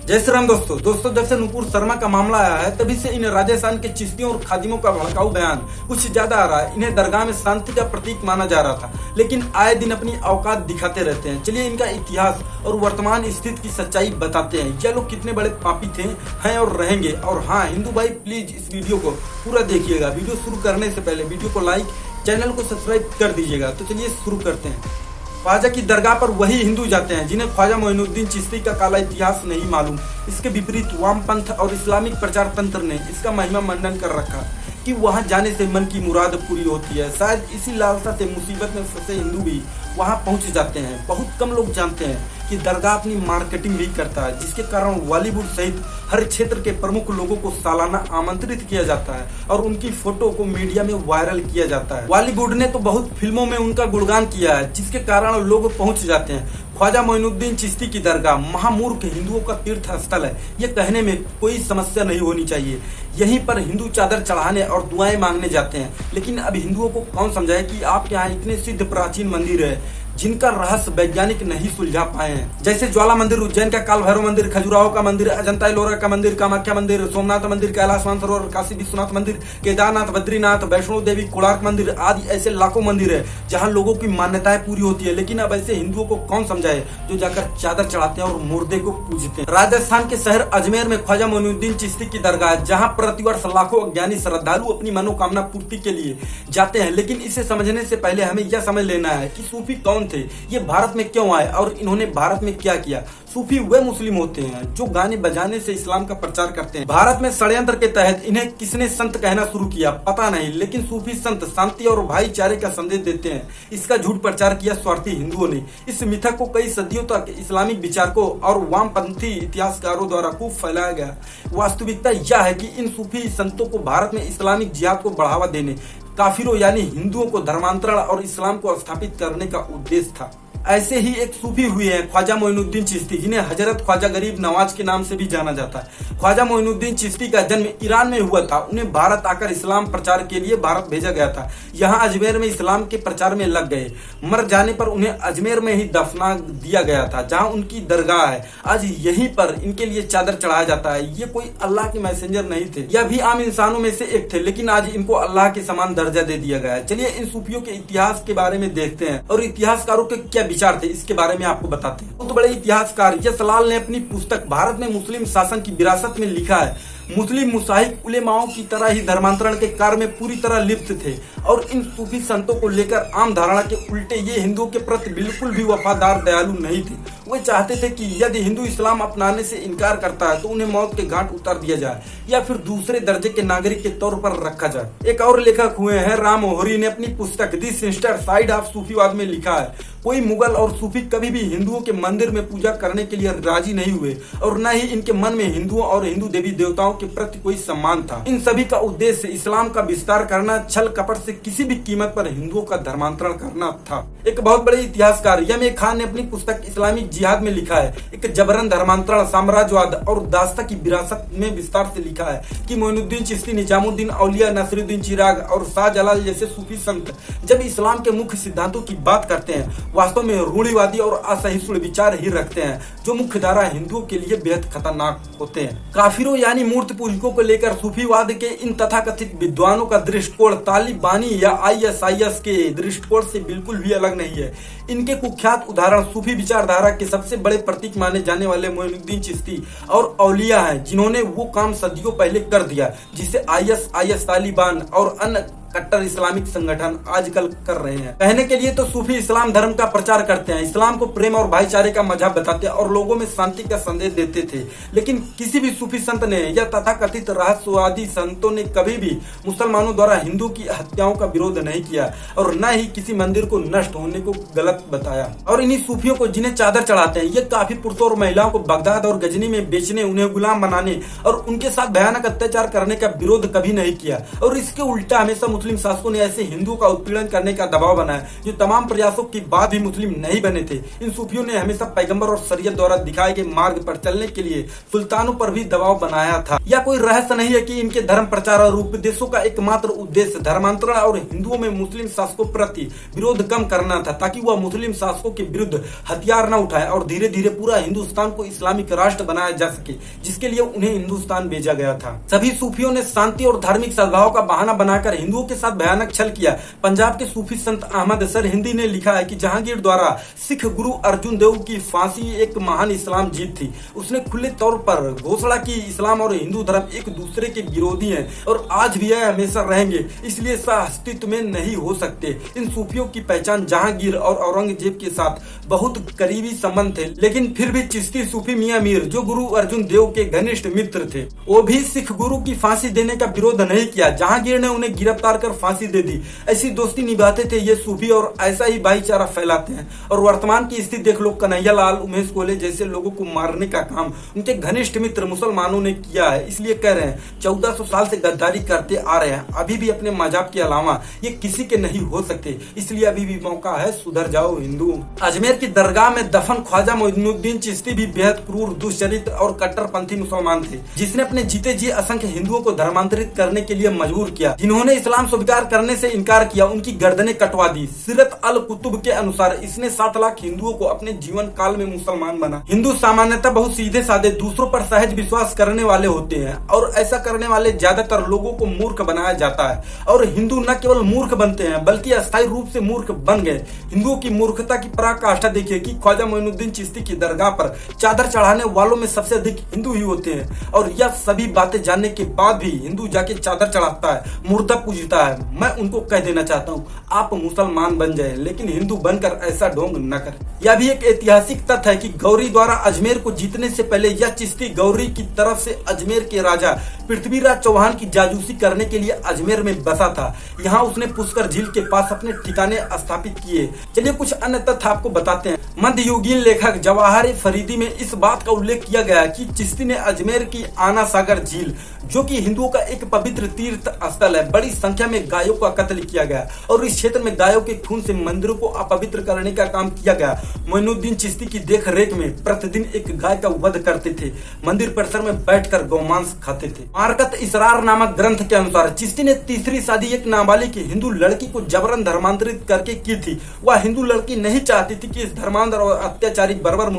जय श्री राम दोस्तों जब से नुपुर शर्मा का मामला आया है तभी से इन राजस्थान के चिश्तियों और खादिमों का भड़काऊ बयान कुछ ज्यादा आ रहा है। इन्हें दरगाह में शांति का प्रतीक माना जा रहा था, लेकिन आए दिन अपनी औकात दिखाते रहते हैं। चलिए इनका इतिहास और वर्तमान स्थिति की सच्चाई बताते हैं। ये लोग कितने बड़े पापी थे, हैं और रहेंगे। और हाँ हिंदू भाई, प्लीज इस वीडियो को पूरा देखिएगा। वीडियो शुरू करने से पहले वीडियो को लाइक, चैनल को सब्सक्राइब कर दीजिएगा। तो चलिए शुरू करते हैं। ख्वाजा की दरगाह पर वही हिंदू जाते हैं जिन्हें ख्वाजा मोइनुद्दीन चिश्ती का काला इतिहास नहीं मालूम। इसके विपरीत वामपंथ और इस्लामिक प्रचार तंत्र ने इसका महिमा मंडन कर रखा कि वहां जाने से मन की मुराद पूरी होती है। शायद इसी लालसा से मुसीबत में फंसे हिंदू भी वहां पहुंच जाते हैं। बहुत कम लोग जानते हैं कि दरगाह अपनी मार्केटिंग भी करता है, जिसके कारण बॉलीवुड सहित हर क्षेत्र के प्रमुख लोगों को सालाना आमंत्रित किया जाता है और उनकी फोटो को मीडिया में वायरल किया जाता है। बॉलीवुड ने तो बहुत फिल्मों में उनका गुणगान किया है, जिसके कारण लोग पहुंच जाते हैं। ख्वाजा मोइनुद्दीन चिश्ती की दरगाह महामूर्ख हिंदुओं का तीर्थ स्थल है, ये कहने में कोई समस्या नहीं होनी चाहिए। यहीं पर हिंदू चादर चढ़ाने और दुआएं मांगने जाते हैं। लेकिन अब हिंदुओं को कौन समझाए कि आपके यहाँ इतने सिद्ध प्राचीन मंदिर है जिनका रहस्य वैज्ञानिक नहीं सुलझा पाए हैं, जैसे ज्वाला मंदिर, उज्जैन का काल भैरव मंदिर, खजुराहो का मंदिर, अजंता एलोरा का मंदिर, कामाख्या मंदिर, सोमनाथ मंदिर, कैलाश मानसरोवर, काशी विश्वनाथ मंदिर, केदारनाथ, बद्रीनाथ, वैष्णो देवी, कोणार्क मंदिर आदि ऐसे लाखों मंदिर है जहां लोगों की मान्यताएं पूरी होती है। लेकिन अब ऐसे हिंदुओं को कौन समझाए जो जाकर चादर चढ़ाते हैं और मुर्दे को पूजते हैं। राजस्थान के शहर अजमेर में ख्वाजा मोइनुद्दीन चिश्ती की दरगाह, जहाँ प्रतिवर्ष लाखों अज्ञानी श्रद्धालु अपनी मनोकामना पूर्ति के लिए जाते हैं। लेकिन इसे समझने से पहले हमें यह समझ लेना है कि सूफी कौन थे, ये भारत में क्यों आए और इन्होंने भारत में क्या किया। सूफी वे मुस्लिम होते हैं जो गाने बजाने से इस्लाम का प्रचार करते हैं। भारत में षड्यंत्र के तहत इन्हें किसने संत कहना शुरू किया पता नहीं, लेकिन सूफी संत शांति और भाईचारे का संदेश देते हैं। इसका झूठ प्रचार किया स्वार्थी हिंदुओं ने। इस मिथक को कई सदियों तक इस्लामिक विचारकों और वामपंथी इतिहासकारों द्वारा खूब फैलाया गया। वास्तविकता यह है कि इन सूफी संतों को भारत में इस्लामिक जिहाद को बढ़ावा देने, काफिरों यानी हिंदुओं को धर्मांतरण और इस्लाम को स्थापित करने का उद्देश्य था। ऐसे ही एक सूफी हुए हैं ख्वाजा मोइनुद्दीन चिश्ती, जिन्हें हजरत ख्वाजा गरीब नवाज के नाम से भी जाना जाता है। ख्वाजा मोइनुद्दीन चिश्ती का जन्म ईरान में हुआ था। उन्हें भारत आकर इस्लाम प्रचार के लिए भारत भेजा गया था। यहाँ अजमेर में इस्लाम के प्रचार में लग गए। मर जाने पर उन्हें अजमेर में ही दफना दिया गया था, जहाँ उनकी दरगाह है। आज यहीं पर इनके लिए चादर चढ़ाया जाता है। ये कोई अल्लाह के मैसेंजर नहीं थे, यह भी आम इंसानों में से एक थे, लेकिन आज इनको अल्लाह के समान दर्जा दे दिया गया है। चलिए इन सूफियों के इतिहास के बारे में देखते हैं और इतिहासकारों के क्या विचार थे इसके बारे में आपको बताते हैं। बहुत बड़े इतिहासकार यशलाल ने अपनी पुस्तक भारत में मुस्लिम शासन की विरासत में लिखा है, मुस्लिम मुसाहिब उलेमाओं की तरह ही धर्मांतरण के कार्य में पूरी तरह लिप्त थे और इन सूफी संतों को लेकर आम धारणा के उल्टे ये हिंदुओं के प्रति बिल्कुल भी वफादार दयालु नहीं थे। वे चाहते थे कि यदि हिंदू इस्लाम अपनाने से इनकार करता है तो उन्हें मौत के घाट उतार दिया जाए या फिर दूसरे दर्जे के नागरिक के तौर पर रखा जाए। एक और लेखक हुए हैं राम ओहरी ने अपनी पुस्तक द सिनिस्टर साइड ऑफ सूफीवाद में लिखा है, कोई मुगल और सूफी कभी भी हिंदुओं के मंदिर में पूजा करने के लिए राजी नहीं हुए और न ही इनके मन में हिंदुओं और हिंदू देवी देवताओं के प्रति कोई सम्मान था। इन सभी का उद्देश्य इस्लाम का विस्तार करना, छल कपट से किसी भी कीमत पर हिंदुओं का धर्मांतरण करना था। एक बहुत बड़े इतिहासकार यमे खान ने अपनी पुस्तक इस्लामिक जिहाद में लिखा है, एक जबरन धर्मांतरण, साम्राज्यवाद और दास्ता की विरासत में विस्तार से लिखा है कि मोइनुद्दीन चिश्ती, निजामुद्दीन औलिया, नसीरुद्दीन चिराग और शाहजलाल जैसे सूफी संत जब इस्लाम के मुख्य सिद्धांतों की बात करते हैं वास्तव में रूढ़िवादी और असहिष्णु विचार ही रखते हैं, जो मुख्य धारा हिंदुओं के लिए बेहद खतरनाक होते हैं। काफिरों यानी मूर्ति पूजकों को लेकर सूफीवाद के इन तथाकथित विद्वानों का दृष्टिकोण तालिबानी या ISIS के दृष्टिकोण से बिल्कुल भी अलग नहीं है। इनके कुख्यात उदाहरण सूफी विचारधारा के सबसे बड़े प्रतीक माने जाने वाले मोइनुद्दीन चिश्ती और औलिया हैं, जिन्होंने वो काम सदियों पहले कर दिया जिसे ISIS, तालिबान और अन्य कट्टर इस्लामिक संगठन आजकल कर रहे हैं। कहने के लिए तो सूफी इस्लाम धर्म का प्रचार करते हैं, इस्लाम को प्रेम और भाईचारे का मजहब बताते हैं और लोगों में शांति का संदेश देते थे। लेकिन किसी भी सूफी संत ने या तथाकथित रहस्यवादी संतों ने कभी भी मुसलमानों द्वारा हिंदू की हत्याओं का विरोध नहीं किया और न ही किसी मंदिर को नष्ट होने को गलत बताया। और इन्हीं सूफियों को जिन्हें चादर चढ़ाते हैं, ये काफी पुरुषों और महिलाओं को बगदाद और गजनी में बेचने, उन्हें गुलाम बनाने और उनके साथ भयानक अत्याचार करने का विरोध कभी नहीं किया और इसके उल्टा हमेशा मुस्लिम मुस्लिम शासकों ने ऐसे हिंदुओं का उत्पीड़न करने का दबाव बनाया जो तमाम प्रयासों के बाद भी मुस्लिम नहीं बने थे। इन सूफियों ने हमेशा पैगंबर और शरीयत द्वारा दिखाए गए मार्ग पर चलने के लिए सुल्तानों पर भी दबाव बनाया था। यह कोई रहस्य नहीं है कि इनके धर्म प्रचार और उपदेशों का एकमात्र उद्देश्य धर्मांतरण और हिंदुओं में मुस्लिम शासकों प्रति विरोध कम करना था, ताकि वह मुस्लिम शासकों के विरुद्ध हथियार न उठाए और धीरे धीरे पूरा हिंदुस्तान को इस्लामिक राष्ट्र बनाया जा सके, जिसके लिए उन्हें हिंदुस्तान भेजा गया था। सभी सूफियों ने शांति और धार्मिक सद्भाव का बहाना बनाकर हिंदुओं के साथ भयानक छल किया। पंजाब के सूफी संत अहमद सर हिंदी ने लिखा है कि जहांगीर द्वारा सिख गुरु अर्जुन देव की फांसी एक महान इस्लाम जीत थी। उसने खुले तौर पर घोषणा की इस्लाम और हिंदू धर्म एक दूसरे के विरोधी हैं और आज भी है, हमेशा रहेंगे, इसलिए सह अस्तित्व में नहीं हो सकते। इन सूफियों की पहचान जहांगीर और औरंगजेब के साथ बहुत करीबी संबंध थे, लेकिन फिर भी चिश्ती सूफी मियां मीर जो गुरु अर्जुन देव के घनिष्ठ मित्र थे, वो भी सिख गुरु की फांसी देने का विरोध नहीं किया। जहांगीर ने उन्हें गिरफ्तार कर फांसी दे दी। ऐसी दोस्ती निभाते थे ये सूफी और ऐसा ही भाईचारा फैलाते हैं। और वर्तमान की स्थिति देख लो, कन्हैया लाल, उमेश कोले जैसे लोगों को मारने का काम उनके घनिष्ठ मित्र मुसलमानों ने किया है। इसलिए कह रहे हैं 1400 साल से गद्दारी करते आ रहे हैं, अभी भी अपने मजाक के अलावा ये किसी के नहीं हो सकते, इसलिए अभी भी मौका है, सुधर जाओ हिंदू। अजमेर की दरगाह में दफन ख्वाजा मोइनुद्दीन चिश्ती भी बेहद क्रूर, दुष्चरित्र और कट्टरपंथी मुसलमान थे, जिसने अपने जीते जी असंख्य हिंदुओं को धर्मांतरित करने के लिए मजबूर किया। जिन्होंने इस्लाम स्वीकार करने से इनकार किया, उनकी गर्दनें कटवा दी। सीरत अल कुतुब के अनुसार इसने 7 लाख हिंदुओं को अपने जीवन काल में मुसलमान बना। हिंदू सामान्यतः बहुत सीधे साधे, दूसरों पर सहज विश्वास करने वाले होते हैं और ऐसा करने वाले ज्यादातर लोगों को मूर्ख बनाया जाता है। और हिंदू न केवल मूर्ख बनते हैं बल्कि अस्थायी रूप से मूर्ख बन गए। हिंदुओं की मूर्खता की पराकाष्ठा देखिए कि ख्वाजा मोइनुद्दीन चिश्ती की दरगाह पर चादर चढ़ाने वालों में सबसे अधिक हिंदू ही होते हैं और यह सभी बातें जानने के बाद भी हिंदू जाके चादर चढ़ाता है, मुर्दा पूजता है। मैं उनको कह देना चाहता हूँ, आप मुसलमान बन जाए लेकिन हिंदू बनकर ऐसा ढोंग न करें। यह भी एक ऐतिहासिक तथ्य है कि गौरी द्वारा अजमेर को जीतने से पहले यह चिश्ती गौरी की तरफ से अजमेर के राजा पृथ्वीराज चौहान की जासूसी करने के लिए अजमेर में बसा था। यहाँ उसने पुष्कर झील के पास अपने ठिकाने स्थापित किए। चलिए कुछ अन्य तथ्य आपको बताते हैं। मध्ययुगीन लेखक जवाहर फरीदी में इस बात का उल्लेख किया गया कि चिश्ती ने अजमेर की आना सागर झील, जो कि हिंदुओं का एक पवित्र तीर्थ स्थल है, बड़ी संख्या में गायों का कत्ल किया गया और इस क्षेत्र में गायों के खून से मंदिरों को अपवित्र करने का काम किया गया। मोइनुद्दीन चिश्ती की देख रेख में प्रतिदिन एक गाय का वध करते थे, मंदिर परिसर में बैठकर गौमांस खाते थे। मारकत इसरार नामक ग्रंथ के अनुसार चिश्ती ने तीसरी शादी एक नाबालिग हिंदू लड़की को जबरन धर्मांतरित करके की थी। वह हिंदू लड़की नहीं चाहती थी कि इस धर्मांतर और अत्याचारी बर्बर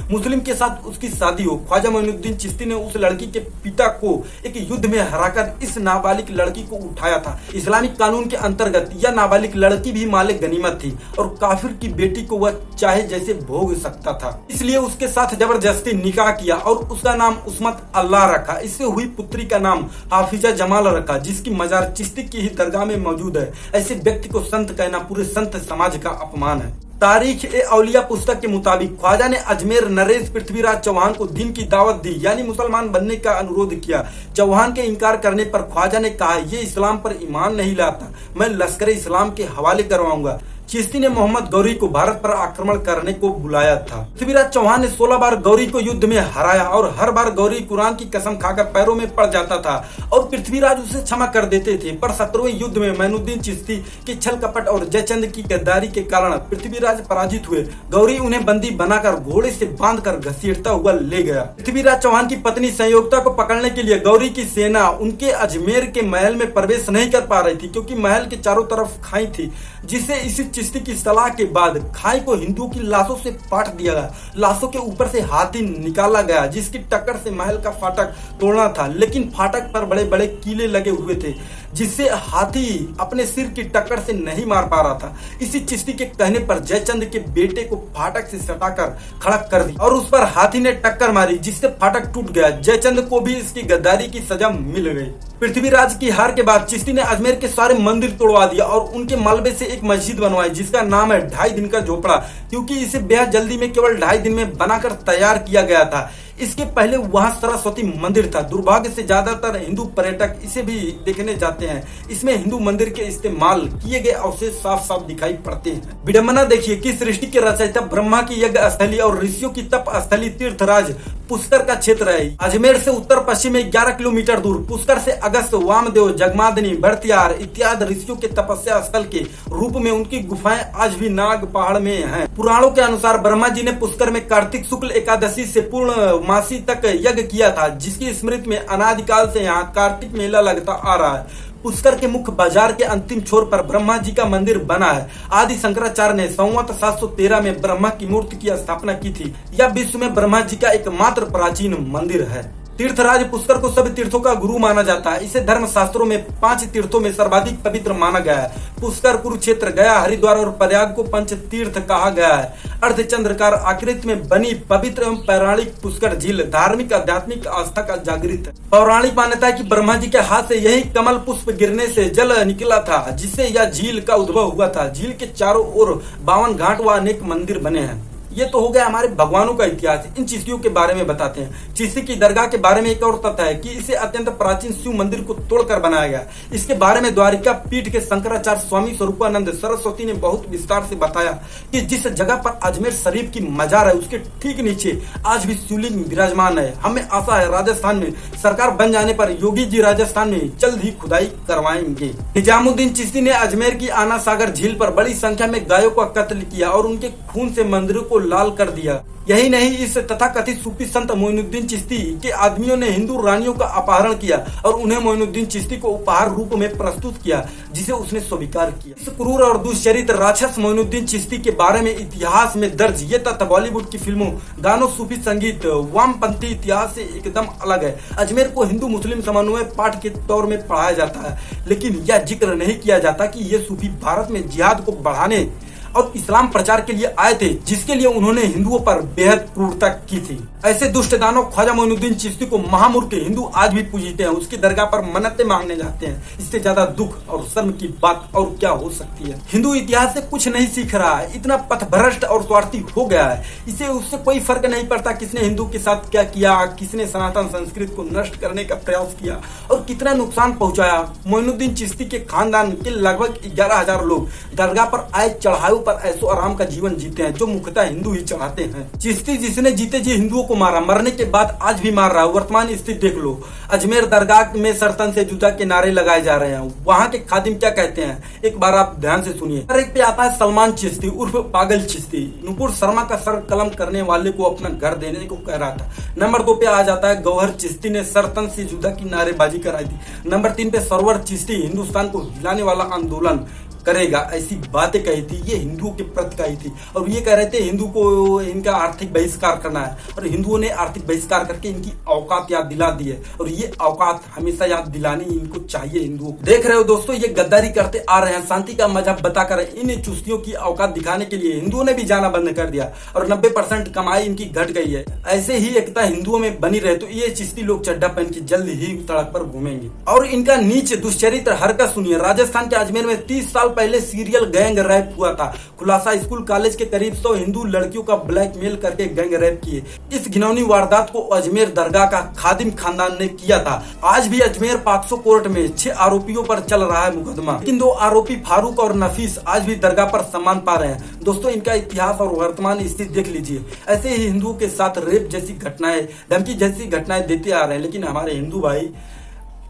मुस्लिम के साथ उसकी शादी हो। ख्वाजा मोइनुद्दीन चिश्ती ने उस लड़की के पिता को एक युद्ध में हराकर इस नाबालिग लड़की को उठाया था। इस्लामिक कानून के अंतर्गत यह नाबालिग लड़की भी माले गनीमत थी और काफिर की बेटी को वह चाहे जैसे भोग सकता था, इसलिए उसके साथ जबरदस्ती निकाह किया और उसका नाम उस्मत अल्लाह रखा। इससे हुई पुत्री का नाम हाफिजा जमाल रखा, जिसकी मजार चिश्ती की ही दरगाह में मौजूद है। ऐसे व्यक्ति को संत कहना पूरे संत समाज का अपमान है। तारीख ए औलिया पुस्तक के मुताबिक ख्वाजा ने अजमेर नरेश पृथ्वीराज चौहान को दीन की दावत दी, यानी मुसलमान बनने का अनुरोध किया। चौहान के इनकार करने पर ख्वाजा ने कहा, ये इस्लाम पर ईमान नहीं लाता, मैं लश्कर इस्लाम के हवाले करवाऊंगा। चिश्ती ने मोहम्मद गौरी को भारत पर आक्रमण करने को बुलाया था। पृथ्वीराज चौहान ने 16 बार गौरी को युद्ध में हराया और हर बार गौरी कुरान की कसम खाकर पैरों में पड़ जाता था और पृथ्वीराज उसे क्षमा कर देते थे। पर 17वें युद्ध में मोइनुद्दीन चिश्ती के छल कपट और जयचंद की गद्दारी के कारण पृथ्वीराज पराजित हुए। गौरी उन्हें बंदी बनाकर घोड़े से बांधकर घसीटता हुआ ले गया। पृथ्वीराज चौहान की पत्नी संयोगता को पकड़ने के लिए गौरी की सेना उनके अजमेर के महल में प्रवेश नहीं कर पा रही थी, क्योंकि महल के चारों तरफ खाई थी, जिससे इसी चिश्ती की सलाह के बाद खाई को हिंदुओं की लाशों से पाट दिया गया। लाशों के ऊपर से हाथी निकाला गया, जिसकी टक्कर से महल का फाटक तोड़ना था, लेकिन फाटक पर बड़े बड़े कीले लगे हुए थे, जिससे हाथी अपने सिर की टक्कर से नहीं मार पा रहा था। इसी चिश्ती के कहने पर जयचंद के बेटे को फाटक से सटाकर खड़ा कर दिया और उस पर हाथी ने टक्कर मारी, जिससे फाटक टूट गया। जयचंद को भी इसकी गद्दारी की सजा मिल गई। पृथ्वीराज की हार के बाद चिश्ती ने अजमेर के सारे मंदिर तोड़वा दिया और उनके मलबे से एक मस्जिद बनवाई, जिसका नाम है 2.5 दिन का झोपड़ा, क्योंकि इसे बेहद जल्दी में केवल 2.5 दिन में बनाकर तैयार किया गया था। इसके पहले वहां सरस्वती मंदिर था। दुर्भाग्य से ज्यादातर हिंदू पर्यटक इसे भी देखने जाते हैं। इसमें हिंदू मंदिर के इस्तेमाल किए गए अवशेष साफ साफ दिखाई पड़ते हैं। विडंबना देखिए कि सृष्टि के रचयिता ब्रह्मा की यज्ञ स्थली और ऋषियों की तप स्थली तीर्थराज पुष्कर का क्षेत्र है। अजमेर से उत्तर पश्चिम में 11 किलोमीटर दूर पुष्कर से अगस्त, वामदेव, जगमादनी, भरतियार इत्यादि ऋषियों के तपस्या स्थल के रूप में उनकी गुफाएं आज भी नाग पहाड़ में हैं। पुराणों के अनुसार ब्रह्मा जी ने पुष्कर में कार्तिक शुक्ल एकादशी से पूर्णमासी तक यज्ञ किया था, जिसकी स्मृति में अनादिकाल से यहाँ कार्तिक मेला लगता आ रहा है। पुष्कर के मुख्य बाजार के अंतिम छोर पर ब्रह्मा जी का मंदिर बना है। आदि शंकराचार्य ने संवत 713 में ब्रह्मा की मूर्ति की स्थापना की थी। यह विश्व में ब्रह्मा जी का एकमात्र प्राचीन मंदिर है। तीर्थराज पुष्कर को सभी तीर्थों का गुरु माना जाता है। इसे धर्म शास्त्रों में 5 तीर्थों में सर्वाधिक पवित्र माना गया है। पुष्कर, कुरुक्षेत्र, गया, हरिद्वार और प्रयाग को पंच तीर्थ कहा गया है। अर्धचंद्रकार आकृति में बनी पवित्र एवं पौराणिक पुष्कर झील धार्मिक आध्यात्मिक आस्था का जागृत है। पौराणिक मान्यता है कि ब्रह्मा जी के हाथ से यही कमल पुष्प गिरने से जल निकला था, जिससे यह झील का उद्भव हुआ था। झील के चारों ओर 52 घाट व अनेक मंदिर बने हैं। ये तो हो गया हमारे भगवानों का इतिहास। इन चिश्तियों के बारे में बताते हैं। चिश्ती की दरगाह के बारे में एक और तथ्य है कि इसे अत्यंत प्राचीन शिव मंदिर को तोड़कर बनाया गया। इसके बारे में द्वारिका पीठ के शंकराचार्य स्वामी स्वरूपानंद सरस्वती ने बहुत विस्तार से बताया कि जिस जगह पर अजमेर शरीफ की मजार है, उसके ठीक नीचे आज भी शिवलिंग विराजमान है। हमें आशा है राजस्थान में सरकार बन जाने पर योगी जी राजस्थान में जल्द ही खुदाई करवाएंगे। निजामुद्दीन चिश्ती ने अजमेर की आना सागर झील पर बड़ी संख्या में गायों का कत्ल किया और उनके खून से मंदिरों को लाल कर दिया। यही नहीं, इस तथाकथित सूफी संत मोइनुद्दीन चिश्ती के आदमियों ने हिंदू रानियों का अपहरण किया और उन्हें मोइनुद्दीन चिश्ती को उपहार रूप में प्रस्तुत किया, जिसे उसने स्वीकार किया। इस क्रूर और दुष्चरित्र राक्षस मोइनुद्दीन चिश्ती के बारे में इतिहास में दर्ज ये तथ्य बॉलीवुड की फिल्मों, गानों, सूफी संगीत, वामपंथी इतिहास से एकदम अलग है। अजमेर को हिंदू मुस्लिम समन्वय पाठ के तौर में पढ़ाया जाता है, लेकिन यह जिक्र नहीं किया जाता कि ये सूफी भारत में जिहाद को बढ़ाने और इस्लाम प्रचार के लिए आए थे, जिसके लिए उन्होंने हिंदुओं पर बेहद क्रूरता की थी। ऐसे दुष्ट दानव ख्वाजा मोइनुद्दीन चिश्ती को महामूर्ख हिंदू आज भी पूजते हैं, उसकी दरगाह पर मन्नतें मांगने जाते हैं। इससे ज्यादा दुख और शर्म की बात और क्या हो सकती है। हिंदू इतिहास से कुछ नहीं सीख रहा है, इतना पथभ्रष्ट और स्वार्थी हो गया है। इसे उससे कोई फर्क नहीं पड़ता किसने हिंदू के साथ क्या किया, किसने सनातन संस्कृति को नष्ट करने का प्रयास किया और कितना नुकसान पहुंचाया। मोइनुद्दीन चिश्ती के खानदान के लगभग 11,000 लोग दरगाह पर आए चढ़ाऊ पर ऐसो आराम का जीवन जीते हैं, जो मुख्यतः हिंदू ही चढ़ाते हैं। चिश्ती जिसने जीते जी हिंदुओं को मारा, मरने के बाद आज भी मार रहा है। वर्तमान स्थिति देख लो, अजमेर दरगाह में सरतन से जुदा के नारे लगाए जा रहे हैं। वहाँ के खादिम क्या कहते हैं, एक बार आप ध्यान से सुनिए। नंबर 1 पे आता है सलमान चिश्ती उर्फ पागल चिश्ती, नुपुर शर्मा का सर कलम करने वाले को अपना घर देने को कह रहा था। नंबर 2 पे आ जाता है गौहर चिश्ती ने सरतन से जुदा की नारेबाजी कराई थी। नंबर 3 पे सरवर चिश्ती हिंदुस्तान को हिलाने वाला आंदोलन करेगा, ऐसी बातें कही थी। ये हिंदुओं के प्रति कही थी और ये कह रहे थे हिंदू को इनका आर्थिक बहिष्कार करना है, और हिंदुओं ने आर्थिक बहिष्कार करके इनकी औकात याद दिला दी है, और ये औकात हमेशा याद दिलानी इनको चाहिए हिंदुओं को। देख रहे हो दोस्तों, ये गद्दारी करते आ रहे हैं। शांति का मजहब बताकर इन चुस्तियों की औकात दिखाने के लिए हिंदुओं ने भी जाना बंद कर दिया और 90% कमाई इनकी घट गई है। ऐसे ही एकता हिंदुओं में बनी रहे तो ये चिश्ती लोग चड्डा पहन के जल्द ही सड़क पर घूमेंगे। और इनका नीच दुष्चरित्र हरकत सुनिए। राजस्थान के अजमेर में 30 साल पहले सीरियल गैंग रैप हुआ था। खुलासा, स्कूल कॉलेज के करीब 100 हिंदू लड़कियों का ब्लैकमेल करके गैंग रैप किए। इस घिनौनी वारदात को अजमेर दरगाह का खादिम खानदान ने किया था। आज भी अजमेर पॉक्सो कोर्ट में 6 आरोपियों पर चल रहा है मुकदमा, लेकिन 2 आरोपी फारूक और नफीस आज भी दरगाह पर सम्मान पा रहे हैं। दोस्तों, इनका इतिहास और वर्तमान स्थिति देख लीजिए। ऐसे ही हिंदुओं के साथ रेप जैसी घटनाएं, धमकी जैसी घटनाएं देते आ रहे हैं, लेकिन हमारे हिंदू भाई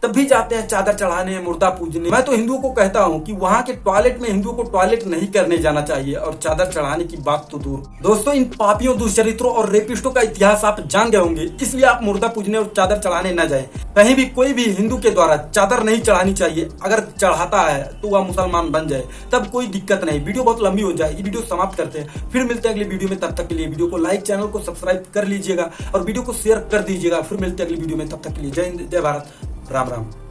तब भी जाते हैं चादर चढ़ाने, मुर्दा पूजने। मैं तो हिंदुओं को कहता हूं कि वहां के टॉयलेट में हिंदुओं को टॉयलेट नहीं करने जाना चाहिए, और चादर चढ़ाने की बात तो दूर। दोस्तों, इन पापियों, दुष्चरित्रों और रेपिस्टों का इतिहास आप जान गए होंगे, इसलिए आप मुर्दा पूजने और चादर चढ़ाने न जाएं। कहीं भी कोई भी हिंदू के द्वारा चादर नहीं चढ़ानी चाहिए। अगर चढ़ाता है तो वह मुसलमान बन जाए, तब कोई दिक्कत नहीं। वीडियो बहुत लंबी हो जाएगी, वीडियो समाप्त करते हैं, फिर मिलते हैं अगली वीडियो में। तब तक के लिए वीडियो को लाइक, चैनल को सब्सक्राइब कर लीजिएगा और वीडियो को शेयर कर दीजिएगा। फिर मिलते हैं अगली वीडियो में, तब तक के लिए जय हिंद, जय भारत, राम राम।